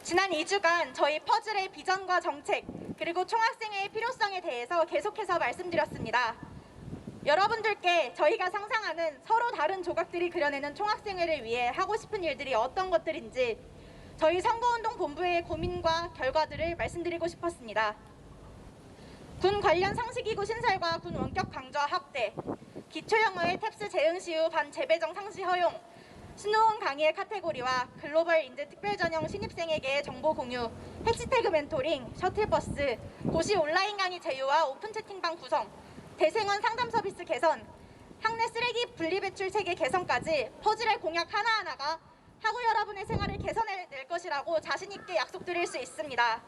지난 2주간 저희 퍼즐의 비전과 정책, 그리고 총학생회의 필요성에 대해서 계속해서 말씀드렸습니다. 여러분들께 저희가 상상하는 서로 다른 조각들이 그려내는 총학생회를 위해 하고 싶은 일들이 어떤 것들인지 저희 선거운동 본부의 고민과 결과들을 말씀드리고 싶었습니다. 군 관련 상시기구 신설과 군 원격 강좌 확대, 기초영어의 탭스 재응시 후 반재배정 상시 허용, 신호응 강의의 카테고리와 글로벌 인재 특별 전형 신입생에게 정보 공유, 해시태그 멘토링, 셔틀버스, 고시 온라인 강의 제휴와 오픈 채팅방 구성, 대생원 상담 서비스 개선, 학내 쓰레기 분리배출 체계 개선까지 퍼즐의 공약 하나하나가 학우 여러분의 생활을 개선해낼 것이라고 자신있게 약속드릴 수 있습니다.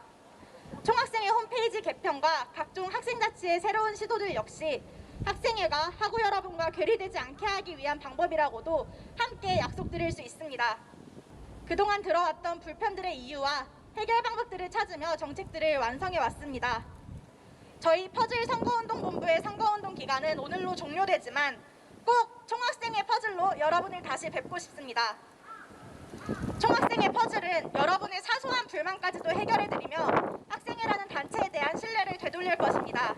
총학생회 홈페이지 개편과 각종 학생자치의 새로운 시도들 역시 학생회가 학우 여러분과 괴리되지 않게 하기 위한 방법이라고도 함께 약속드릴 수 있습니다. 그동안 들어왔던 불편들의 이유와 해결 방법들을 찾으며 정책들을 완성해 왔습니다. 저희 퍼즐 선거운동본부의 선거운동 기간은 오늘로 종료되지만 꼭 총학생회 퍼즐로 여러분을 다시 뵙고 싶습니다. 총학생회 퍼즐은 여러분의 사소한 불만까지도 해결해드리며 학생회라는 단체에 대한 신뢰를 되돌릴 것입니다.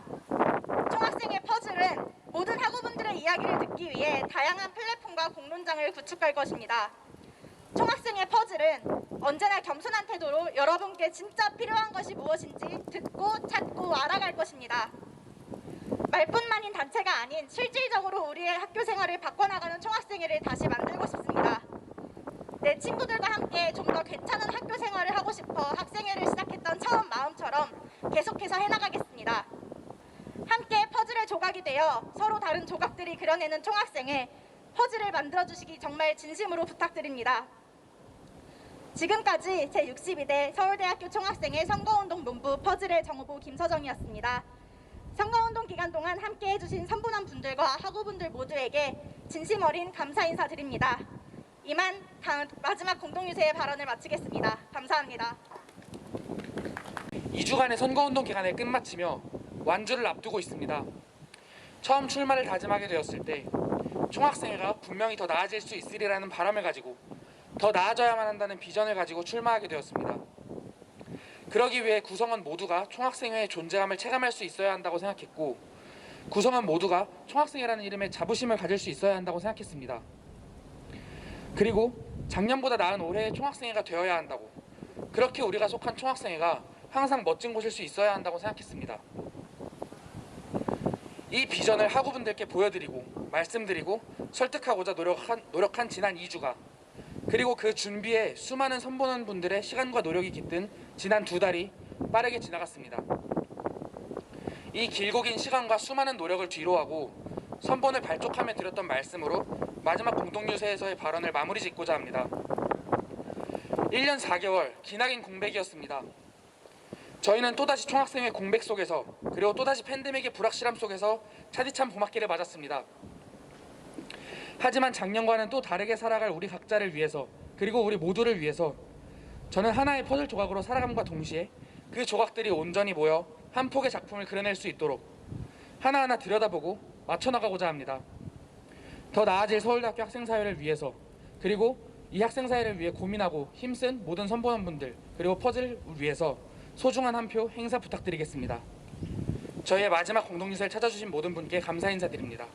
총학생회 퍼즐은 모든 학우분들의 이야기를 듣기 위해 다양한 플랫폼과 공론장을 구축할 것입니다. 총학생회 퍼즐은 언제나 겸손한 태도로 여러분께 진짜 필요한 것이 무엇인지 듣고 찾고 알아갈 것입니다. 말뿐만인 단체가 아닌 실질적으로 우리의 학교 생활을 바꿔나가는 총학생회를 다시 만들고 싶습니다. 내 친구들과 함께 좀 더 괜찮은 학교 생활을 하고 싶어 학생회를 시작했던 처음 마음처럼 계속해서 해나가겠습니다. 함께 퍼즐의 조각이 되어 서로 다른 조각들이 그려내는 총학생회 퍼즐을 만들어주시기 정말 진심으로 부탁드립니다. 지금까지 제62대 서울대학교 총학생회 선거운동본부 퍼즐의 정후보 김서정이었습니다. 선거운동 기간 동안 함께 해주신 선분원 분들과 학우분들 모두에게 진심 어린 감사 인사드립니다. 이만 마지막 공동유세의 발언을 마치겠습니다. 감사합니다. 2주간의 선거운동 기간을 끝마치며 완주를 앞두고 있습니다. 처음 출마를 다짐하게 되었을 때 총학생회가 분명히 더 나아질 수 있으리라는 바람을 가지고 더 나아져야만 한다는 비전을 가지고 출마하게 되었습니다. 그러기 위해 구성원 모두가 총학생회의 존재감을 체감할 수 있어야 한다고 생각했고, 구성원 모두가 총학생회라는 이름에 자부심을 가질 수 있어야 한다고 생각했습니다. 그리고 작년보다 나은 올해의 총학생회가 되어야 한다고, 그렇게 우리가 속한 총학생회가 항상 멋진 곳일 수 있어야 한다고 생각했습니다. 이 비전을 학우분들께 보여드리고 말씀드리고 설득하고자 노력한 지난 2주가, 그리고 그 준비에 수많은 선보는 분들의 시간과 노력이 깃든 지난 2달이 빠르게 지나갔습니다. 이 길고 긴 시간과 수많은 노력을 뒤로하고 선본을 발족하며 드렸던 말씀으로 마지막 공동유세에서의 발언을 마무리 짓고자 합니다. 1년 4개월 기나긴 공백이었습니다. 저희는 또다시 총학생회 공백 속에서, 그리고 또다시 팬데믹의 불확실함 속에서 차디찬 봄학기를 맞았습니다. 하지만 작년과는 또 다르게 살아갈 우리 각자를 위해서, 그리고 우리 모두를 위해서 저는 하나의 퍼즐 조각으로 살아감과 동시에 그 조각들이 온전히 모여 한 폭의 작품을 그려낼 수 있도록 하나하나 들여다보고 맞춰나가고자 합니다. 더 나아질 서울대학교 학생사회를 위해서, 그리고 이 학생사회를 위해 고민하고 힘쓴 모든 선보원분들, 그리고 퍼즐을 위해서 소중한 한 표 행사 부탁드리겠습니다. 저희의 마지막 공동유세를 찾아주신 모든 분께 감사 인사드립니다.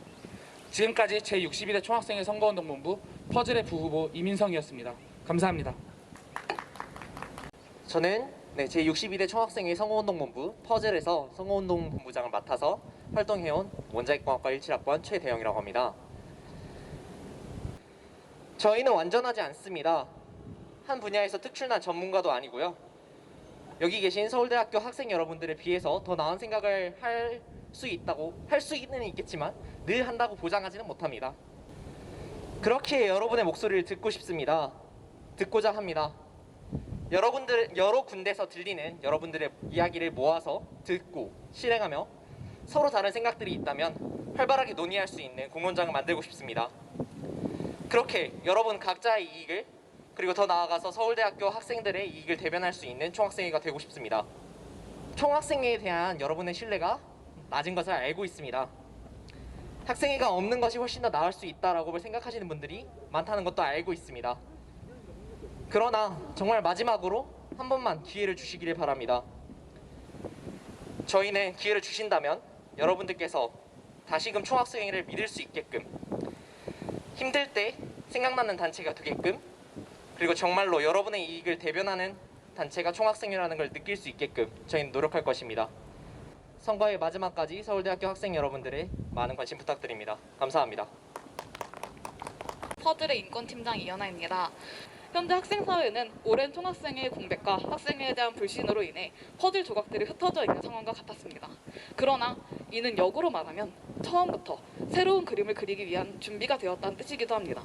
지금까지 제62대 총학생회 선거운동본부 퍼즐의 부후보 이민성이었습니다. 감사합니다. 저는 제62대 총학생회 선거운동본부 퍼즐에서 선거운동본부장을 맡아서 활동해온 원자핵공학과 17학번 최대영이라고 합니다. 저희는 완전하지 않습니다. 한 분야에서 특출난 전문가도 아니고요. 여기 계신 서울대학교 학생 여러분들에 비해서 더 나은 생각을 할 수는 있겠지만 늘 한다고 보장하지는 못합니다. 그렇게 여러분의 목소리를 듣고 싶습니다. 듣고자 합니다. 여러 군데서 들리는 여러분들의 이야기를 모아서 듣고 실행하며 서로 다른 생각들이 있다면 활발하게 논의할 수 있는 공론장을 만들고 싶습니다. 그렇게 여러분 각자의 이익을, 그리고 더 나아가서 서울대학교 학생들의 이익을 대변할 수 있는 총학생회가 되고 싶습니다. 총학생회에 대한 여러분의 신뢰가 낮은 것을 알고 있습니다. 학생회가 없는 것이 훨씬 더 나을 수 있다라고 생각하시는 분들이 많다는 것도 알고 있습니다. 그러나 정말 마지막으로 한 번만 기회를 주시기를 바랍니다. 저희는 기회를 주신다면 여러분들께서 다시금 총학생회를 믿을 수 있게끔, 힘들 때 생각나는 단체가 되게끔, 그리고 정말로 여러분의 이익을 대변하는 단체가 총학생회라는 걸 느낄 수 있게끔 저희는 노력할 것입니다. 선거의 마지막까지 서울대학교 학생 여러분들의 많은 관심 부탁드립니다. 감사합니다. 퍼즐의 인권팀장 이연아입니다. 현재 학생사회는 오랜 총학생회의 공백과 학생회에 대한 불신으로 인해 퍼즐 조각들이 흩어져 있는 상황과 같았습니다. 그러나 이는 역으로 말하면 처음부터 새로운 그림을 그리기 위한 준비가 되었다는 뜻이기도 합니다.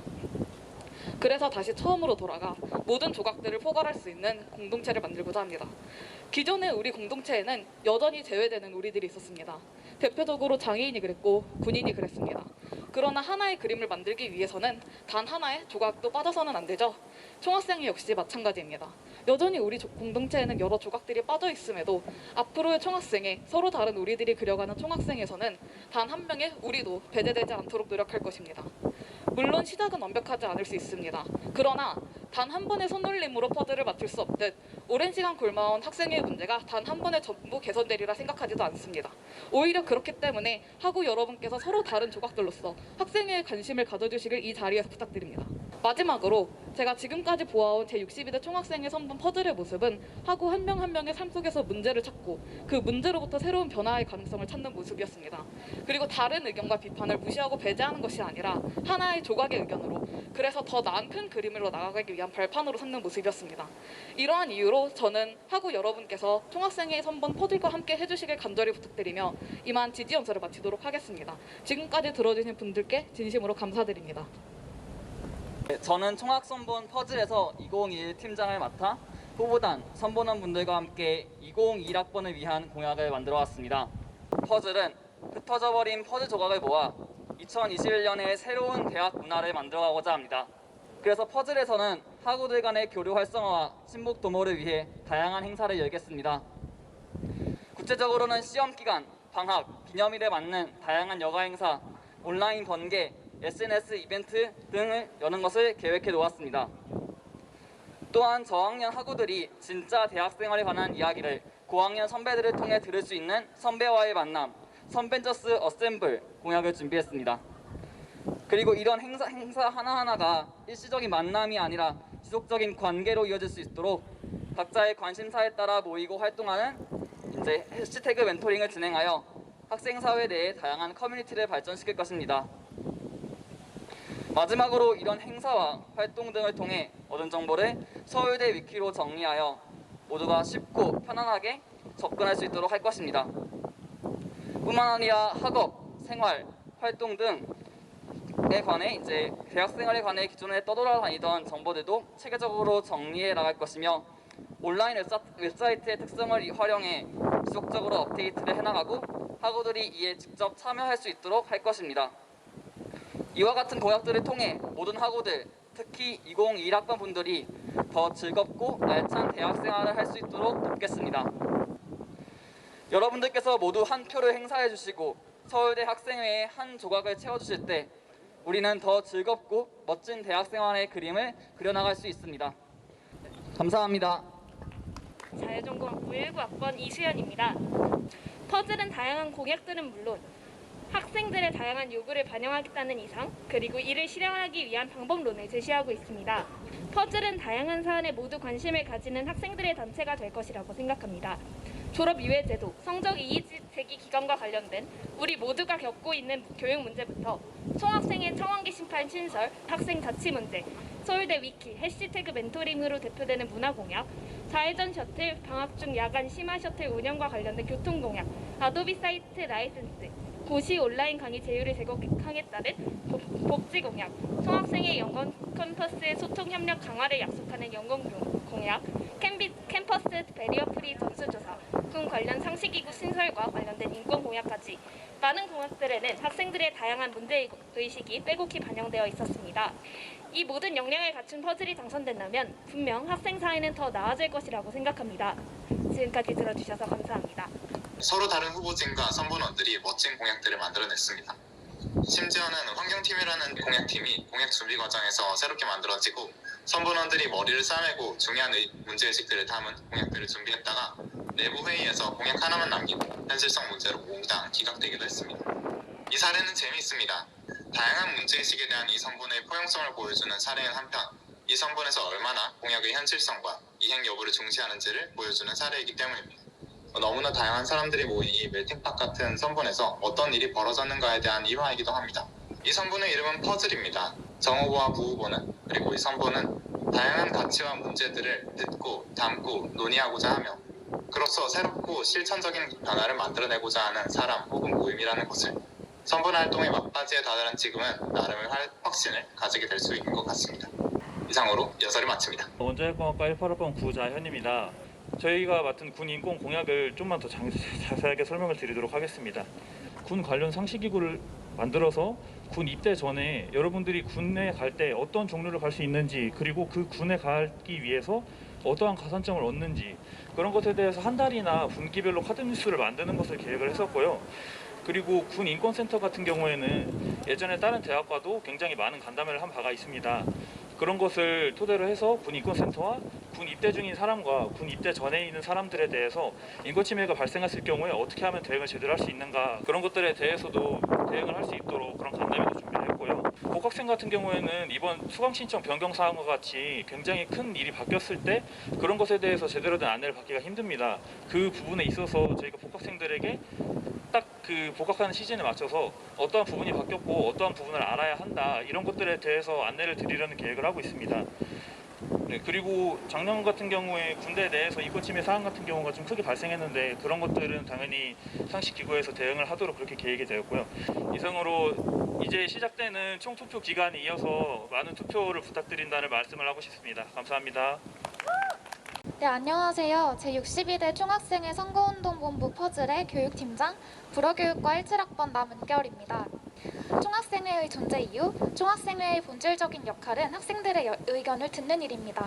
그래서 다시 처음으로 돌아가 모든 조각들을 포괄할 수 있는 공동체를 만들고자 합니다. 기존의 우리 공동체에는 여전히 제외되는 우리들이 있었습니다. 대표적으로 장애인이 그랬고 군인이 그랬습니다. 그러나 하나의 그림을 만들기 위해서는 단 하나의 조각도 빠져서는 안 되죠. 총학생회 역시 마찬가지입니다. 여전히 우리 공동체에는 여러 조각들이 빠져 있음에도 앞으로의 총학생회, 서로 다른 우리들이 그려가는 총학생에서는 단 한 명의 우리도 배제되지 않도록 노력할 것입니다. 물론 시작은 완벽하지 않을 수 있습니다. 그러나 단 한 번의 손놀림으로 퍼즐을 맞출 수 없듯 오랜 시간 굶어온 학생회의 문제가 단 한 번에 전부 개선되리라 생각하지도 않습니다. 오히려 그렇기 때문에 학우 여러분께서 서로 다른 조각들로서 학생회에 관심을 가져주시길 이 자리에서 부탁드립니다. 마지막으로 제가 지금까지 보아온 제62대 총학생회 선분 퍼즐의 모습은 학우 한 명 한 명의 삶 속에서 문제를 찾고 그 문제로부터 새로운 변화의 가능성을 찾는 모습이었습니다. 그리고 다른 의견과 비판을 무시하고 배제하는 것이 아니라 하나의 조각의 의견으로, 그래서 더 나은 큰 그림으로 나아가기 위한 발판으로 삼는 모습이었습니다. 이러한 이유로 저는 학우 여러분께서 총학생회 선분 퍼즐과 함께 해주시길 간절히 부탁드리며 이만 지지연설을 마치도록 하겠습니다. 지금까지 들어주신 분들께 진심으로 감사드립니다. 저는 총학선본 퍼즐에서 2021 팀장을 맡아 후보단, 선본원 분들과 함께 2021학번을 위한 공약을 만들어 왔습니다. 퍼즐은 흩어져 버린 퍼즐 조각을 모아 2021년에 새로운 대학 문화를 만들어가고자 합니다. 그래서 퍼즐에서는 학우들 간의 교류 활성화와 친목 도모를 위해 다양한 행사를 열겠습니다. 구체적으로는 시험 기간, 방학, 기념일에 맞는 다양한 여가 행사, 온라인 번개, SNS 이벤트 등을 여는 것을 계획해 놓았습니다. 또한 저학년 학우들이 진짜 대학생활에 관한 이야기를 고학년 선배들을 통해 들을 수 있는 선배와의 만남, 선벤저스 어셈블 공약을 준비했습니다. 그리고 이런 행사 하나하나가 일시적인 만남이 아니라 지속적인 관계로 이어질 수 있도록 각자의 관심사에 따라 모이고 활동하는 해시태그 멘토링을 진행하여 학생사회 내에 다양한 커뮤니티를 발전시킬 것입니다. 마지막으로 이런 행사와 활동 등을 통해 얻은 정보를 서울대 위키로 정리하여 모두가 쉽고 편안하게 접근할 수 있도록 할 것입니다. 뿐만 아니라 학업, 생활, 활동 등에 관해 대학생활에 관해 기존에 떠돌아다니던 정보들도 체계적으로 정리해 나갈 것이며 온라인 웹사이트의 특성을 활용해 지속적으로 업데이트를 해나가고 학우들이 이에 직접 참여할 수 있도록 할 것입니다. 이와 같은 공약들을 통해 모든 학우들, 특히 2021학번 분들이 더 즐겁고 알찬 대학생활을 할 수 있도록 돕겠습니다. 여러분들께서 모두 한 표를 행사해 주시고 서울대 학생회의 한 조각을 채워주실 때 우리는 더 즐겁고 멋진 대학생활의 그림을 그려나갈 수 있습니다. 감사합니다. 자유전공학부 19학번 이수연입니다. 퍼즐은 다양한 공약들은 물론 학생들의 다양한 요구를 반영하겠다는 이상, 그리고 이를 실현하기 위한 방법론을 제시하고 있습니다. 퍼즐은 다양한 사안에 모두 관심을 가지는 학생들의 단체가 될 것이라고 생각합니다. 졸업 이외 제도, 성적 이의 제기 기간과 관련된 우리 모두가 겪고 있는 교육 문제부터 총학생회 청원기 심판 신설, 학생 자치 문제, 서울대 위키, 해시태그 멘토링으로 대표되는 문화 공약, 자회전 셔틀, 방학 중 야간 심화 셔틀 운영과 관련된 교통 공약, 아도비 사이트 라이센스, 고시 온라인 강의 제휴를 제공하겠다는 복지 공약, 총학생회 연건 캠퍼스의 소통 협력 강화를 약속하는 연건 공약, 캠퍼스 배리어 프리 점수조사, 군 관련 상시기구 신설과 관련된 인권 공약까지 많은 공약들에는 학생들의 다양한 문제의식이 빼곡히 반영되어 있었습니다. 이 모든 역량을 갖춘 퍼즐이 당선된다면 분명 학생 사회는 더 나아질 것이라고 생각합니다. 지금까지 들어주셔서 감사합니다. 서로 다른 후보진과 선분원들이 멋진 공약들을 만들어냈습니다. 심지어는 환경팀이라는 공약팀이 공약 준비 과정에서 새롭게 만들어지고 선본원들이 머리를 싸매고 중요한 문제의식들을 담은 공약들을 준비했다가 내부 회의에서 공약 하나만 남기고 현실성 문제로 몽땅 기각되기도 했습니다. 이 사례는 재미있습니다. 다양한 문제의식에 대한 이 선본의 포용성을 보여주는 사례인 한편 이 선본에서 얼마나 공약의 현실성과 이행 여부를 중시하는지를 보여주는 사례이기 때문입니다. 너무나 다양한 사람들이 모인 이 멜팅팟 같은 선본에서 어떤 일이 벌어졌는가에 대한 일화이기도 합니다. 이 선본의 이름은 퍼즐입니다. 정후보와 부후보는 그리고 이 선본은 다양한 가치와 문제들을 듣고 담고 논의하고자 하며 그로써 새롭고 실천적인 변화를 만들어내고자 하는 사람 혹은 모임이라는 것을 선본 활동의 막바지에 다다른 지금은 나름의 확신을 가지게 될 수 있는 것 같습니다. 이상으로 연설을 마칩니다. 원자력공학과 18학번 구자현입니다. 저희가 맡은 군 인권 공약을 좀만 더 자세하게 설명을 드리도록 하겠습니다. 군 관련 상시기구를 만들어서 군 입대 전에 여러분들이 군에 갈 때 어떤 종로를 갈 수 있는지 그리고 그 군에 가기 위해서 어떠한 가산점을 얻는지 그런 것에 대해서 한 달이나 분기별로 카드 뉴스를 만드는 것을 계획을 했었고요. 그리고 군 인권센터 같은 경우에는 예전에 다른 대학과도 굉장히 많은 간담회를 한 바가 있습니다. 그런 것을 토대로 해서 군 인권센터와 군 입대 중인 사람과 군 입대 전에 있는 사람들에 대해서 인권 침해가 발생했을 경우에 어떻게 하면 대응을 제대로 할 수 있는가 그런 것들에 대해서도 대응을 할 수 있도록 그런 간담회도 준비를 했고요. 복학생 같은 경우에는 이번 수강 신청 변경 사항과 같이 굉장히 큰 일이 바뀌었을 때 그런 것에 대해서 제대로 된 안내를 받기가 힘듭니다. 그 부분에 있어서 저희가 복학생들에게 딱 그 복학하는 시즌에 맞춰서 어떠한 부분이 바뀌었고 어떠한 부분을 알아야 한다 이런 것들에 대해서 안내를 드리려는 계획을 하고 있습니다. 네, 그리고 작년 같은 경우에 군대 내에서 인권 침해 사항 같은 경우가 좀 크게 발생했는데 그런 것들은 당연히 상시기구에서 대응을 하도록 그렇게 계획이 되었고요. 이상으로 이제 시작되는 총투표 기간에 이어서 많은 투표를 부탁드린다는 말씀을 하고 싶습니다. 감사합니다. 네, 안녕하세요. 제62대 총학생회 선거운동본부 퍼즐의 교육팀장 불어교육과 17학번 남은결입니다. 총학생회의 존재 이유, 총학생회의 본질적인 역할은 학생들의 의견을 듣는 일입니다.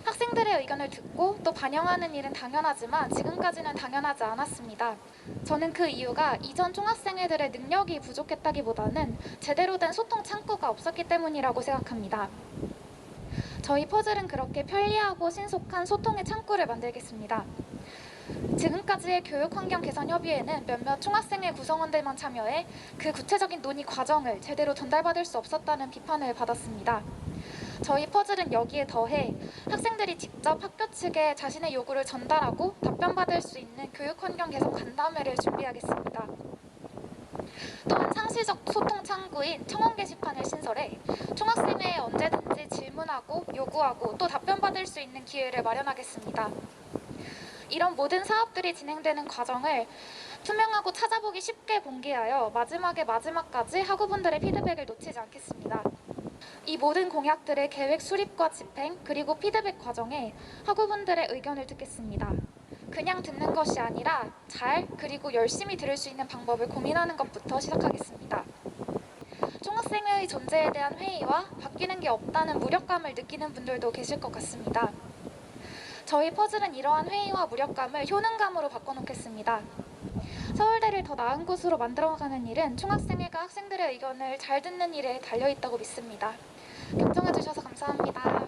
학생들의 의견을 듣고 또 반영하는 일은 당연하지만 지금까지는 당연하지 않았습니다. 저는 그 이유가 이전 총학생회들의 능력이 부족했다기보다는 제대로 된 소통 창구가 없었기 때문이라고 생각합니다. 저희 퍼즐은 그렇게 편리하고 신속한 소통의 창구를 만들겠습니다. 지금까지의 교육환경 개선 협의회는 몇몇 총학생회 구성원들만 참여해 그 구체적인 논의 과정을 제대로 전달받을 수 없었다는 비판을 받았습니다. 저희 퍼즐은 여기에 더해 학생들이 직접 학교 측에 자신의 요구를 전달하고 답변받을 수 있는 교육환경 개선 간담회를 준비하겠습니다. 또한 상시적 소통 창구인 청원 게시판을 신설해 총학생회에 언제든지 질문하고 요구하고 또 답변받을 수 있는 기회를 마련하겠습니다. 이런 모든 사업들이 진행되는 과정을 투명하고 찾아보기 쉽게 공개하여 마지막까지 학우분들의 피드백을 놓치지 않겠습니다. 이 모든 공약들의 계획 수립과 집행 그리고 피드백 과정에 학우분들의 의견을 듣겠습니다. 그냥 듣는 것이 아니라 잘 그리고 열심히 들을 수 있는 방법을 고민하는 것부터 시작하겠습니다. 총학생회의 존재에 대한 회의와 바뀌는 게 없다는 무력감을 느끼는 분들도 계실 것 같습니다. 저희 퍼즐은 이러한 회의와 무력감을 효능감으로 바꿔놓겠습니다. 서울대를 더 나은 곳으로 만들어가는 일은 총학생회가 학생들의 의견을 잘 듣는 일에 달려있다고 믿습니다. 경청해주셔서 감사합니다.